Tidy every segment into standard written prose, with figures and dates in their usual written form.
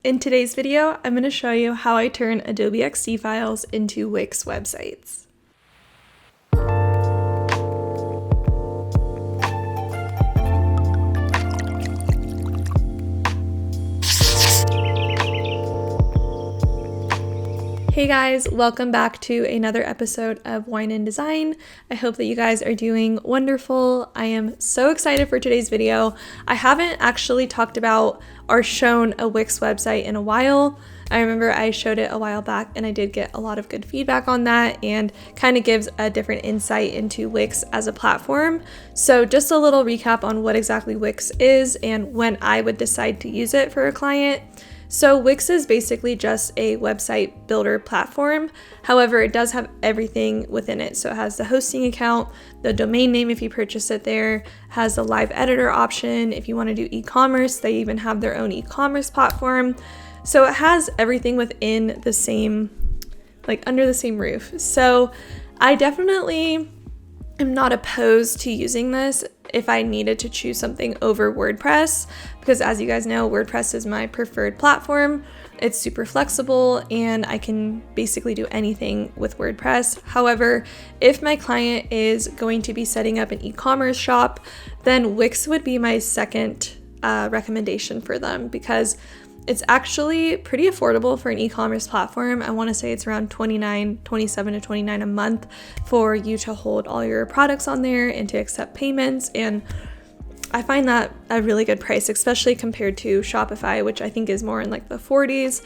In today's video, I'm going to show you how I turn Adobe XD files into WIX websites. Hey guys, welcome back to another episode of Wine and Design. I hope that you guys are doing wonderful. I am so excited for today's video. I haven't actually talked about or shown a WIX website in a while. I remember I showed it a while back and I did get a lot of good feedback on that and kind of gives a different insight into WIX as a platform. So just a little recap on what exactly WIX is and when I would decide to use it for a client. So WIX is basically just a website builder platform. However, it does have everything within it. So it has the hosting account, the domain name if you purchase it there, has the live editor option. If you want to do e-commerce, they even have their own e-commerce platform. So it has everything within the same, under the same roof. So I definitely am not opposed to using this if I needed to choose something over WordPress, because as you guys know, WordPress is my preferred platform. It's super flexible and I can basically do anything with WordPress. However, if my client is going to be setting up an e-commerce shop, then WIX would be my second recommendation for them, because it's actually pretty affordable for an e-commerce platform. I want to say it's around $27 to $29 a month for you to hold all your products on there and to accept payments. And I find that a really good price, especially compared to Shopify, which I think is more in the 40s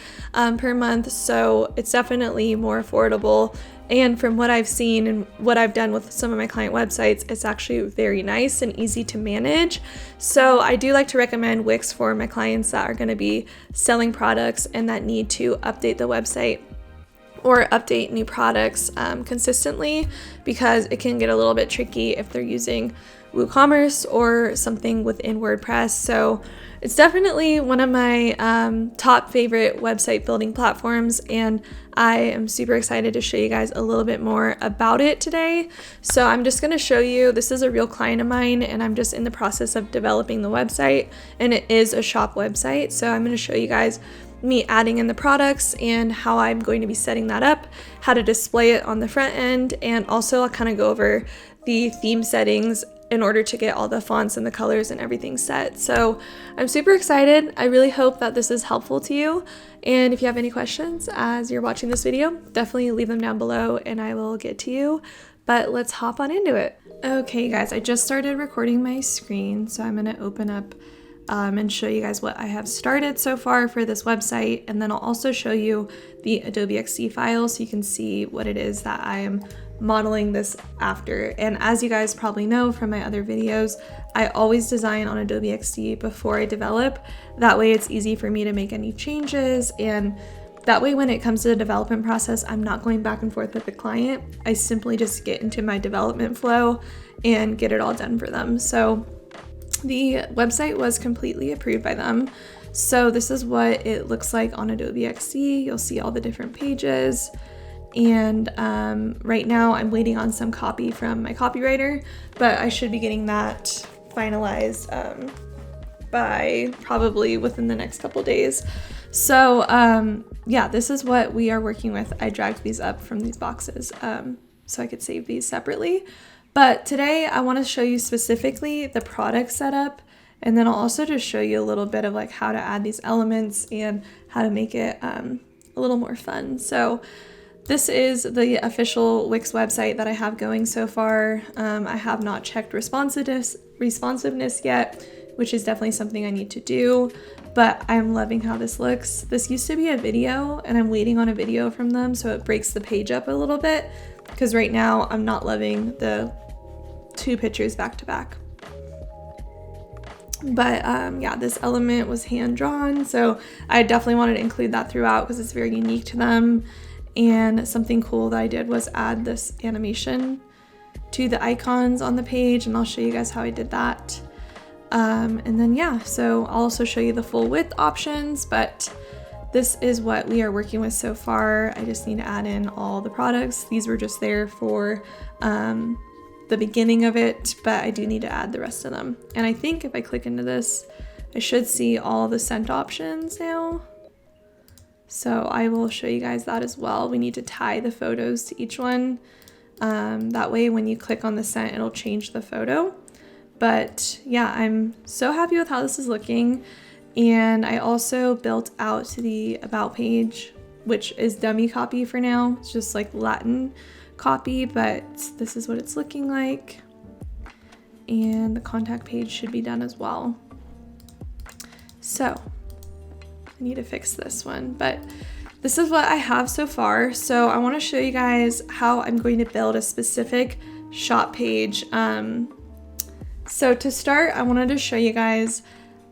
per month. So it's definitely more affordable. And from what I've seen and what I've done with some of my client websites, it's actually very nice and easy to manage. So I do like to recommend WIX for my clients that are going to be selling products and that need to update the website or update new products consistently, because it can get a little bit tricky if they're using WooCommerce or something within WordPress. So it's definitely one of my top favorite website building platforms, and I am super excited to show you guys a little bit more about it today. So I'm just going to show you, this is a real client of mine and I'm just in the process of developing the website, and it is a shop website. So I'm going to show you guys me adding in the products and how I'm going to be setting that up, how to display it on the front end, and also I'll kind of go over the theme settings in order to get all the fonts and the colors and everything set. So I'm super excited. I really hope that this is helpful to you. And if you have any questions as you're watching this video, definitely leave them down below and I will get to you. But let's hop on into it. Okay guys, I just started recording my screen, so I'm gonna open up and show you guys what I have started so far for this website, and then I'll also show you the Adobe XD file so you can see what it is that I am modeling this after. And as you guys probably know from my other videos, I always design on Adobe XD before I develop. That way it's easy for me to make any changes, and that way when it comes to the development process, I'm not going back and forth with the client. I simply just get into my development flow and get it all done for them. So the website was completely approved by them. So this is what it looks like on Adobe XD. You'll see all the different pages. And right now I'm waiting on some copy from my copywriter, but I should be getting that finalized by probably within the next couple days. So yeah, this is what we are working with. I dragged these up from these boxes so I could save these separately. But today I want to show you specifically the product setup, and then I'll also just show you a little bit of how to add these elements and how to make it a little more fun. So this is the official WIX website that I have going so far. I have not checked responsiveness yet, which is definitely something I need to do, but I'm loving how this looks. This used to be a video and I'm waiting on a video from them, so it breaks the page up a little bit, because right now I'm not loving the two pictures back to back. But yeah, this element was hand drawn, so I definitely wanted to include that throughout because it's very unique to them. And something cool that I did was add this animation to the icons on the page, and I'll show you guys how I did that. And then yeah, so I'll also show you the full width options, but this is what we are working with so far. I just need to add in all the products. These were just there for the beginning of it, but I do need to add the rest of them. And I think if I click into this, I should see all the scent options now. So I will show you guys that as well. We need to tie the photos to each one. That way when you click on the scent, it'll change the photo. But yeah, I'm so happy with how this is looking. And I also built out the about page, which is dummy copy for now. It's just like Latin copy, but this is what it's looking like. And the contact page should be done as well. So I need to fix this one, but this is what I have so far. So I want to show you guys how I'm going to build a specific shop page. So to start, I wanted to show you guys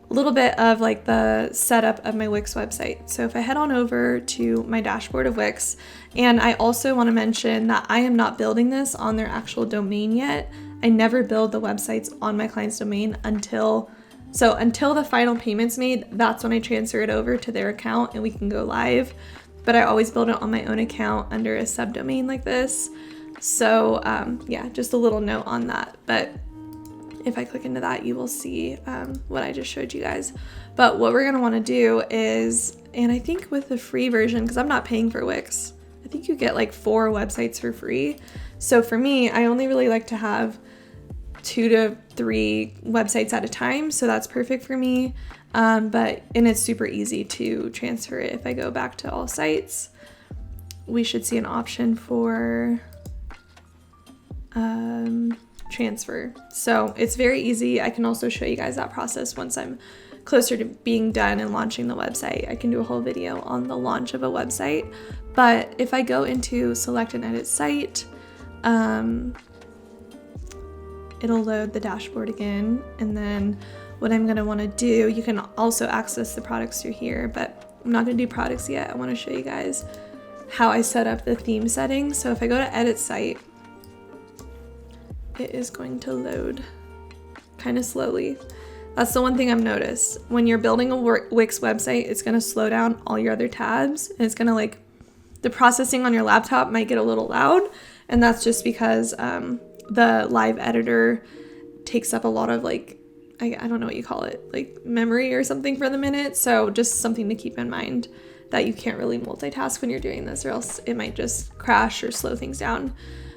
a little bit of like the setup of my Wix website. So if I head on over to my dashboard of Wix, and I also want to mention that I am not building this on their actual domain yet. I never build the websites on my client's domain until the final payment's made. That's when I transfer it over to their account and we can go live. But I always build it on my own account under a subdomain like this. So yeah, just a little note on that. But if I click into that, you will see what I just showed you guys. But what we're gonna wanna do is, and I think with the free version, because I'm not paying for Wix, I think you get like 4 websites for free. So for me, I only really like to have 2 to 3 websites at a time. So that's perfect for me. And it's super easy to transfer it. If I go back to all sites, we should see an option for transfer. So it's very easy. I can also show you guys that process once I'm closer to being done and launching the website. I can do a whole video on the launch of a website. But if I go into select and edit site, it'll load the dashboard again. And then what I'm gonna wanna do, you can also access the products through here, but I'm not gonna do products yet. I wanna show you guys how I set up the theme settings. So if I go to edit site, it is going to load kind of slowly. That's the one thing I've noticed. When you're building a Wix website, it's gonna slow down all your other tabs, and it's gonna the processing on your laptop might get a little loud, and that's just because the live editor takes up a lot of I don't know what you call it, memory or something for the minute. So just something to keep in mind, that you can't really multitask when you're doing this, or else it might just crash or slow things down,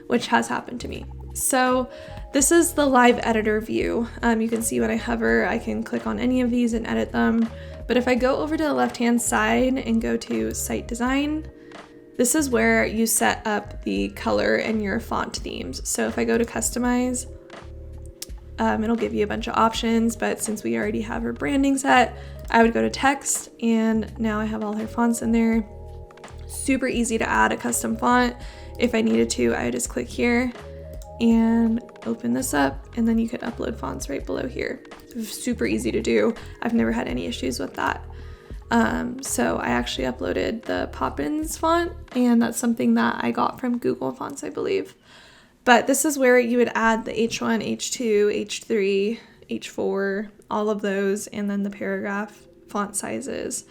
which has happened to me. So this is the live editor view. You can see when I hover, I can click on any of these and edit them. But if I go over to the left-hand side and go to site design, this is where you set up the color and your font themes. So if I go to customize, it'll give you a bunch of options, but since we already have her branding set, I would go to text, and now I have all her fonts in there. Super easy to add a custom font. If I needed to, I would just click here and open this up, and then you could upload fonts right below here. Super easy to do. I've never had any issues with that. So I actually uploaded the Poppins font, and that's something that I got from Google Fonts, I believe. But this is where you would add the H1, H2, H3, H4, all of those, and then the paragraph font sizes.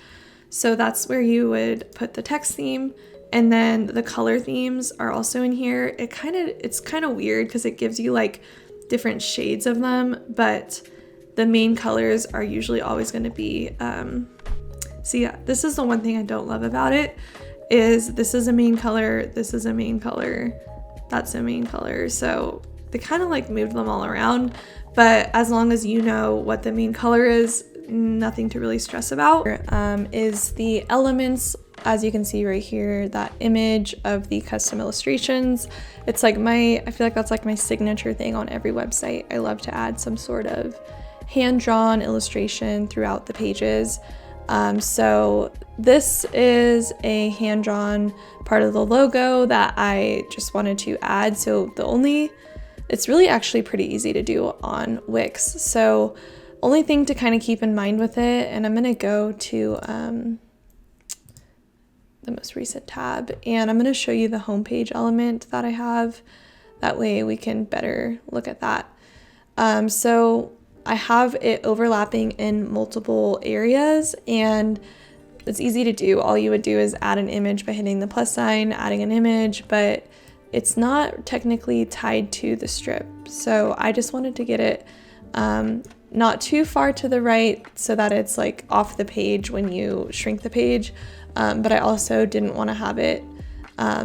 So that's where you would put the text theme. And then the color themes are also in here. It's kind of weird because it gives you different shades of them, but the main colors are usually always going to be, so yeah, this is the one thing I don't love about it, is this is a main color, this is a main color, that's a main color. So they kind of moved them all around, but as long as you know what the main color is, nothing to really stress about. Is the elements, as you can see right here, that image of the custom illustrations. It's I feel like that's my signature thing on every website. I love to add some sort of hand-drawn illustration throughout the pages. So this is a hand-drawn part of the logo that I just wanted to add. So it's really actually pretty easy to do on Wix. So only thing to kind of keep in mind with it, and I'm gonna go to the most recent tab, and I'm gonna show you the homepage element that I have. That way we can better look at that. So I have it overlapping in multiple areas, and it's easy to do. All you would do is add an image by hitting the plus sign, adding an image, but it's not technically tied to the strip. So I just wanted to get it not too far to the right so that it's like off the page when you shrink the page, but I also didn't want to have it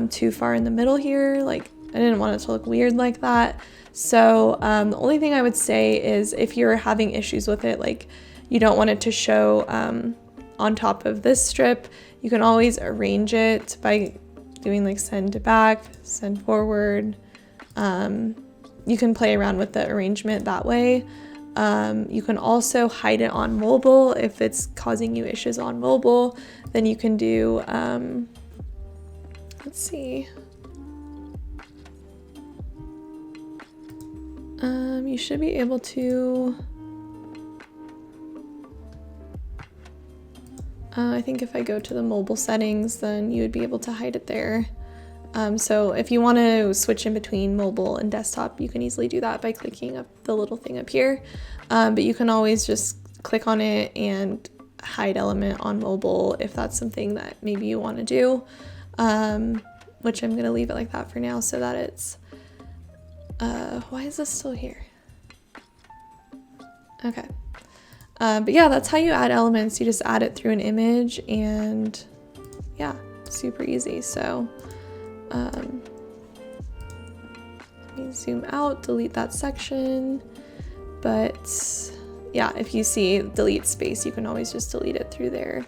too far in the middle here. Like I didn't want it to look weird like that. So the only thing I would say is if you're having issues with it, like you don't want it to show on top of this strip, you can always arrange it by doing like send to back, send forward. You can play around with the arrangement that way. You can also hide it on mobile if it's causing you issues on mobile. Then you can do, let's see. You should be able to, I think if I go to the mobile settings, then you would be able to hide it there. So if you want to switch in between mobile and desktop, you can easily do that by clicking up the little thing up here. But you can always just click on it and hide element on mobile if that's something that maybe you want to do, which I'm going to leave it like that for now so that it's, why is this still here? Okay. But yeah, that's how you add elements. You just add it through an image and yeah, super easy. So let me zoom out, delete that section. But yeah, if you see delete space, you can always just delete it through there.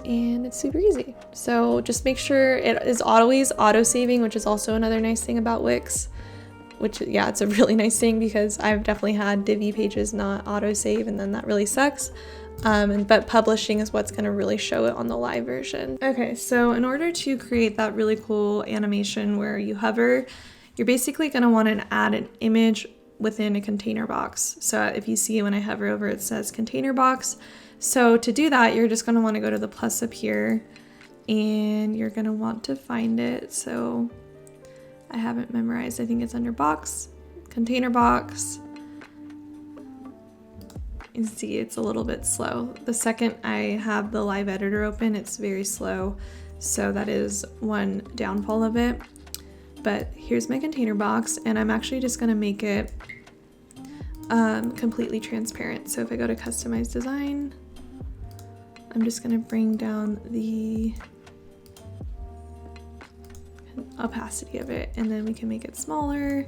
And it's super easy. So just make sure it is always auto saving, which is also another nice thing about Wix. Which, yeah, it's a really nice thing because I've definitely had Divi pages not autosave and then that really sucks. But publishing is what's going to really show it on the live version. Okay, so in order to create that really cool animation where you hover, you're basically going to want to add an image within a container box. So if you see when I hover over, it says container box. So to do that, you're just going to want to go to the plus up here and you're going to want to find it. So I haven't memorized. I think it's under box, container box. You can see it's a little bit slow. The second I have the live editor open, it's very slow. So that is one downfall of it. But here's my container box and I'm actually just gonna make it completely transparent. So if I go to customize design, I'm just gonna bring down the opacity of it and then we can make it smaller.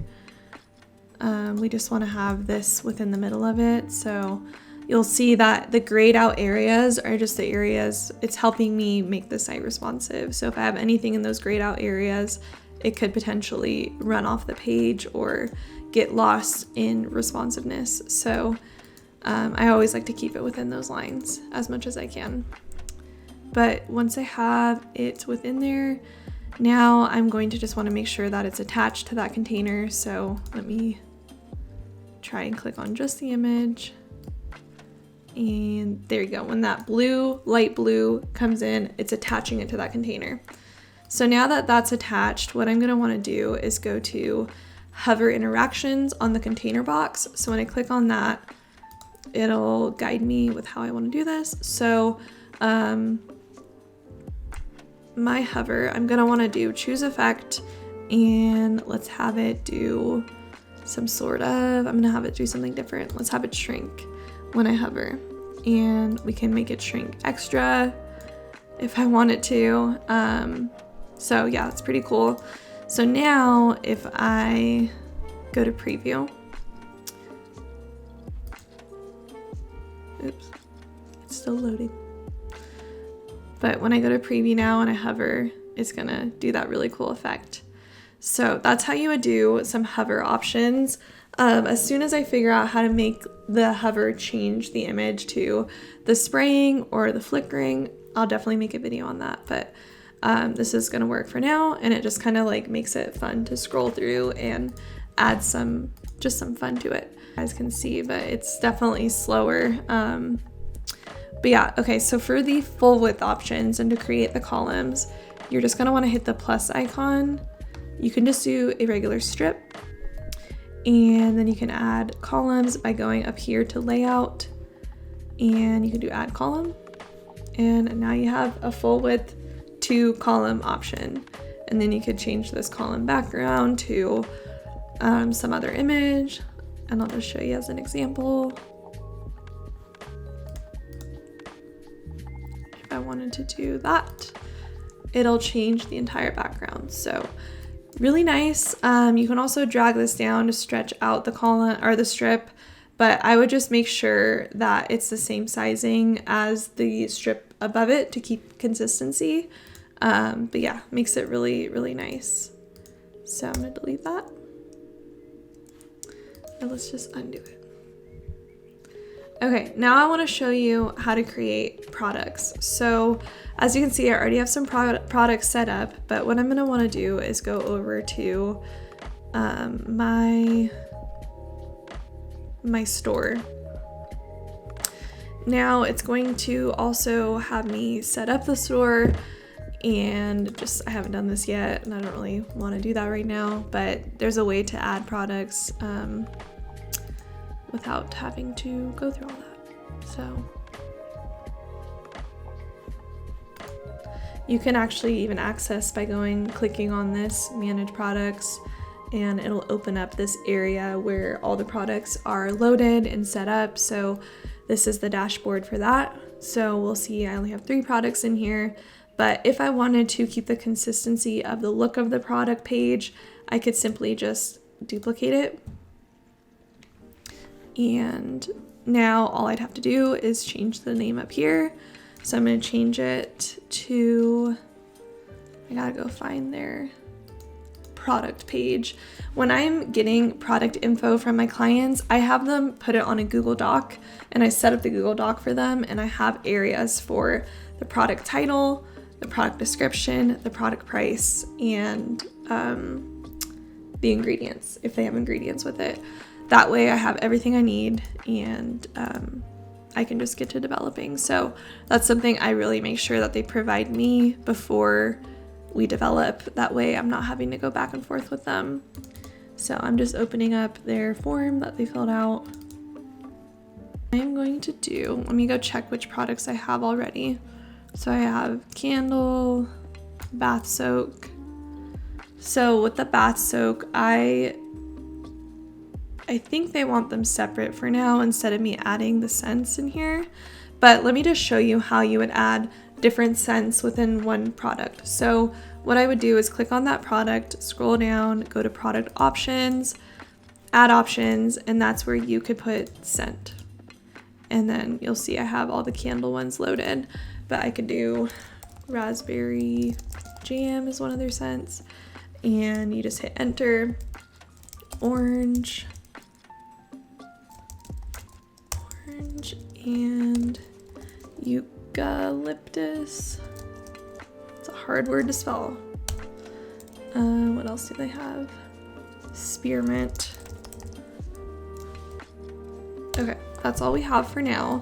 We just want to have this within the middle of it, so you'll see that the grayed out areas are just the areas it's helping me make the site responsive. So if I have anything in those grayed out areas, it could potentially run off the page or get lost in responsiveness. So I always like to keep it within those lines as much as I can. But once I have it within there, now I'm going to just want to make sure that it's attached to that container. So let me try and click on just the image. And there you go. When that blue, light blue comes in, it's attaching it to that container. So now that that's attached, what I'm going to want to do is go to hover interactions on the container box. So when I click on that, it'll guide me with how I want to do this. So my hover, I'm gonna want to do choose effect and let's have it do some sort of, I'm gonna have it do something different. Let's have it shrink when I hover and we can make it shrink extra if I want it to. So yeah, that's pretty cool. So now if I go to preview, oops, it's still loading. But when I go to preview now and I hover, it's gonna do that really cool effect. So that's how you would do some hover options. As soon as I figure out how to make the hover change the image to the spraying or the flickering, I'll definitely make a video on that. But this is gonna work for now, and it just kind of like makes it fun to scroll through and add just some fun to it. You guys can see, but it's definitely slower. But yeah, okay, so for the full width options and to create the columns, you're just gonna wanna hit the plus icon. You can just do a regular strip, and then you can add columns by going up here to layout, and you can do add column. And now you have a full width 2 column option. And then you could change this column background to some other image, and I'll just show you as an example. wanted to do that, it'll change the entire background. So really nice. You can also drag this down to stretch out the column or the strip, but I would just make sure that it's the same sizing as the strip above it to keep consistency. But yeah, makes it really, really nice. So I'm gonna delete that. And let's just undo it. Okay, now I want to show you how to create products. So as you can see, I already have some products set up, but what I'm going to want to do is go over to my store. Now it's going to also have me set up the store, and I haven't done this yet and I don't really want to do that right now, but there's a way to add products without having to go through all that. So you can actually even access by clicking on this manage products, and it'll open up this area where all the products are loaded and set up. So this is the dashboard for that. So we'll see I only have 3 products in here, but if I wanted to keep the consistency of the look of the product page, I could simply just duplicate it. And now all I'd have to do is change the name up here. So I'm going to change it to, I gotta go find their product page. When I'm getting product info from my clients, I have them put it on a Google Doc, and I set up the Google Doc for them, and I have areas for the product title, the product description, the product price, and the ingredients, if they have ingredients with it. That way I have everything I need, and I can just get to developing. So that's something I really make sure that they provide me before we develop. That way I'm not having to go back and forth with them. So I'm just opening up their form that they filled out. I am going to let me go check which products I have already. So I have candle, bath soak. So with the bath soak, I think they want them separate for now instead of me adding the scents in here. But let me just show you how you would add different scents within one product. So what I would do is click on that product, scroll down, go to product options, add options, and that's where you could put scent. And then you'll see I have all the candle ones loaded, but I could do raspberry jam is one of their scents, and you just hit enter. Orange and eucalyptus. It's a hard word to spell. What else do they have? Spearmint. Okay, that's all we have for now.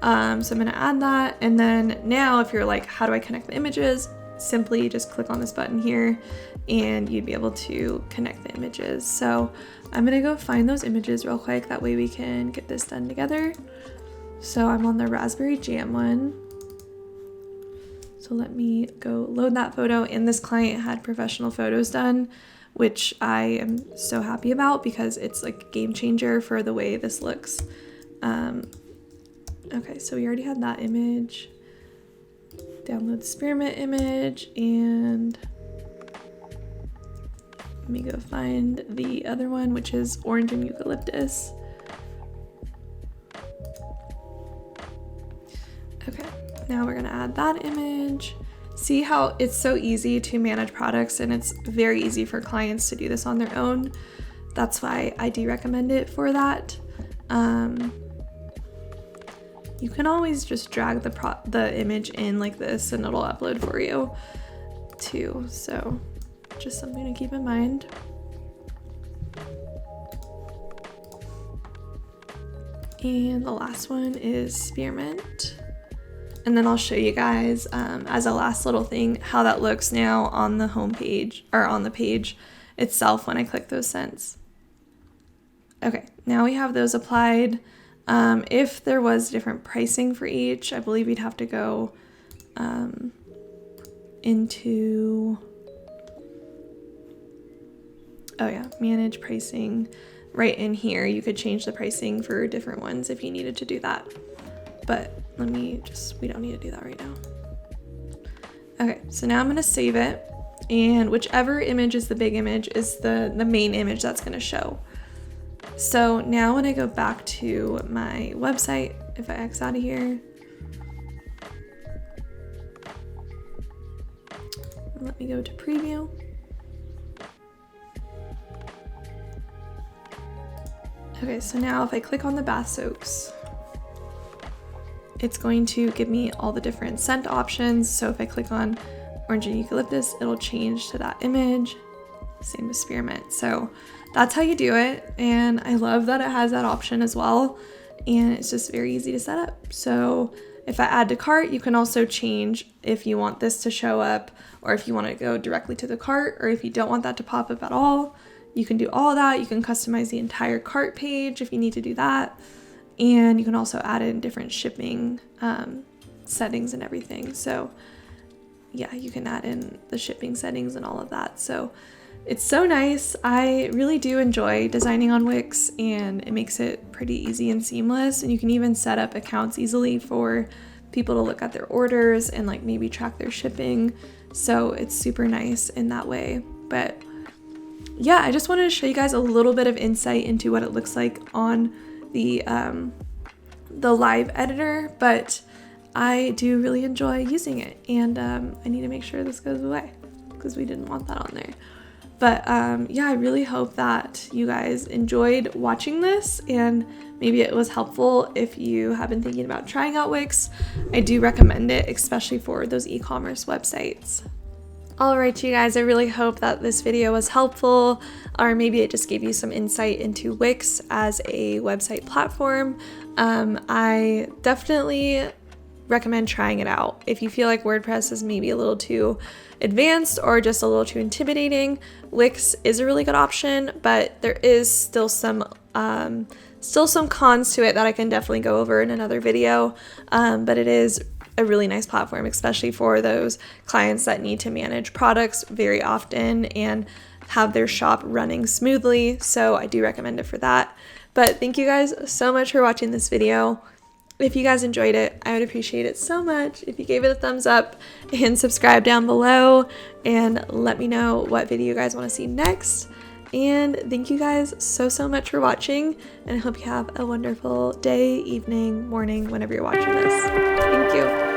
So I'm gonna add that, and then now if you're like, how do I connect the images? Simply just click on this button here and you'd be able to connect the images. So I'm gonna go find those images real quick, that way we can get this done together. So I'm on the raspberry jam one. So let me go load that photo, and this client had professional photos done, which I am so happy about because it's like a game changer for the way this looks. Okay, so we already had that image. Download the spearmint image, and let me go find the other one, which is orange and eucalyptus. Okay, now we're gonna add that image. See how it's so easy to manage products, and it's very easy for clients to do this on their own. That's why I do recommend it for that. You can always just drag the image in like this and it'll upload for you too. So just something to keep in mind. And the last one is spearmint. And then I'll show you guys as a last little thing how that looks now on the home page, or on the page itself when I click those scents. Okay, now we have those applied. If there was different pricing for each, I believe you'd have to go into, manage pricing. Right in here, you could change the pricing for different ones if you needed to do that. But we don't need to do that right now. Okay, so now I'm going to save it, and whichever image is the big image is the main image that's going to show. So now when I go back to my website, if I X out of here, let me go to preview. Okay, so now if I click on the bath soaks, it's going to give me all the different scent options. So if I click on orange and eucalyptus, it'll change to that image. Same with spearmint. So that's how you do it. And I love that it has that option as well. And it's just very easy to set up. So if I add to cart, you can also change if you want this to show up, or if you want to go directly to the cart, or if you don't want that to pop up at all. You can do all that. You can customize the entire cart page if you need to do that. And you can also add in different shipping settings and everything. So yeah, you can add in the shipping settings and all of that. So it's so nice. I really do enjoy designing on Wix, and it makes it pretty easy and seamless. And you can even set up accounts easily for people to look at their orders and like maybe track their shipping. So it's super nice in that way. But yeah, I just wanted to show you guys a little bit of insight into what it looks like on the live editor, but I do really enjoy using it, and I need to make sure this goes away because we didn't want that on there. But yeah, I really hope that you guys enjoyed watching this, and maybe it was helpful if you have been thinking about trying out Wix. I do recommend it, especially for those e-commerce websites. Alright, you guys, I really hope that this video was helpful, or maybe it just gave you some insight into Wix as a website platform. I definitely recommend trying it out. If you feel like WordPress is maybe a little too advanced or just a little too intimidating, Wix is a really good option, but there is still some cons to it that I can definitely go over in another video, but it is a really nice platform, especially for those clients that need to manage products very often and have their shop running smoothly. So I do recommend it for that. But thank you guys so much for watching this video. If you guys enjoyed it, I would appreciate it so much if you gave it a thumbs up and subscribe down below, and let me know what video you guys want to see next. And thank you guys so much for watching, and I hope you have a wonderful day, evening, morning, whenever you're watching this. Thank you.